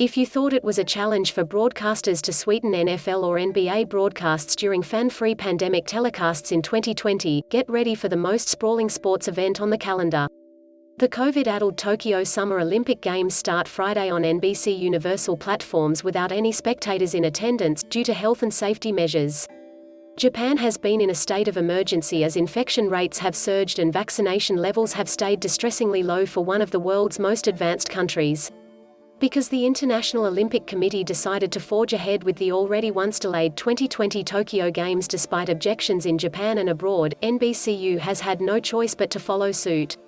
If you thought it was a challenge for broadcasters to sweeten NFL or NBA broadcasts during fan-free pandemic telecasts in 2020, get ready for the most sprawling sports event on the calendar. The Covid-addled Tokyo Summer Olympic Games start Friday on NBCUniversal platforms without any spectators in attendance, due to health and safety measures. Japan has been in a state of emergency as infection rates have surged and vaccination levels have stayed distressingly low for one of the world's most advanced countries. Because the International Olympic Committee decided to forge ahead with the already once delayed 2020 Tokyo Games despite objections in Japan and abroad, NBCU has had no choice but to follow suit.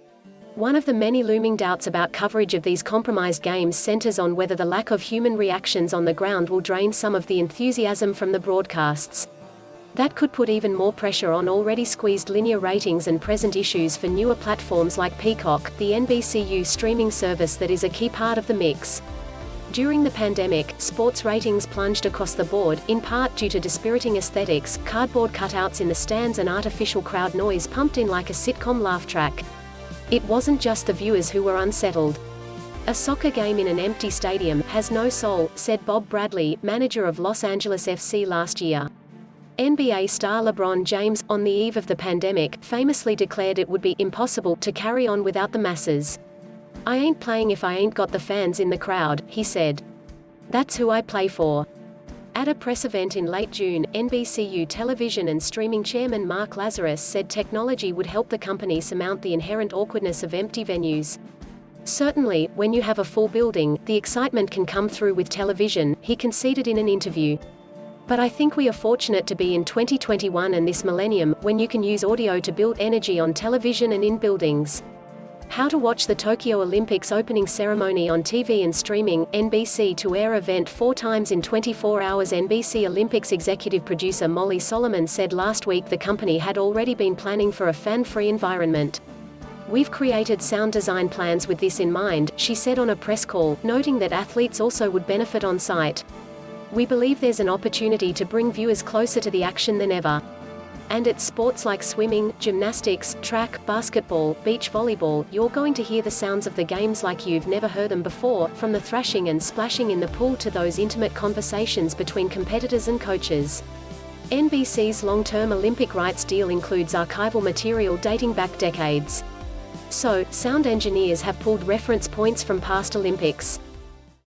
One of the many looming doubts about coverage of these compromised games centers on whether the lack of human reactions on the ground will drain some of the enthusiasm from the broadcasts. That could put even more pressure on already squeezed linear ratings and present issues for newer platforms like Peacock, the NBCU streaming service that is a key part of the mix. During the pandemic, sports ratings plunged across the board, in part due to dispiriting aesthetics, cardboard cutouts in the stands and artificial crowd noise pumped in like a sitcom laugh track. It wasn't just the viewers who were unsettled. "A soccer game in an empty stadium has no soul," said Bob Bradley, manager of Los Angeles FC last year. NBA star LeBron James, on the eve of the pandemic, famously declared it would be impossible to carry on without the masses. "I ain't playing if I ain't got the fans in the crowd," he said. "That's who I play for." At a press event in late June, NBCU television and streaming chairman Mark Lazarus said technology would help the company surmount the inherent awkwardness of empty venues. "Certainly, when you have a full building, the excitement can come through with television," he conceded in an interview. "But I think we are fortunate to be in 2021 and this millennium, when you can use audio to build energy on television and in buildings." How to watch the Tokyo Olympics opening ceremony on TV and streaming. NBC To Air Event 4 times in 24 hours. NBC Olympics executive producer Molly Solomon said last week the company had already been planning for a fan-free environment. "We've created sound design plans with this in mind," she said on a press call, noting that athletes also would benefit on site. "We believe there's an opportunity to bring viewers closer to the action than ever." And at sports like swimming, gymnastics, track, basketball, beach volleyball, you're going to hear the sounds of the games like you've never heard them before, from the thrashing and splashing in the pool to those intimate conversations between competitors and coaches. NBC's long-term Olympic rights deal includes archival material dating back decades. So, sound engineers have pulled reference points from past Olympics.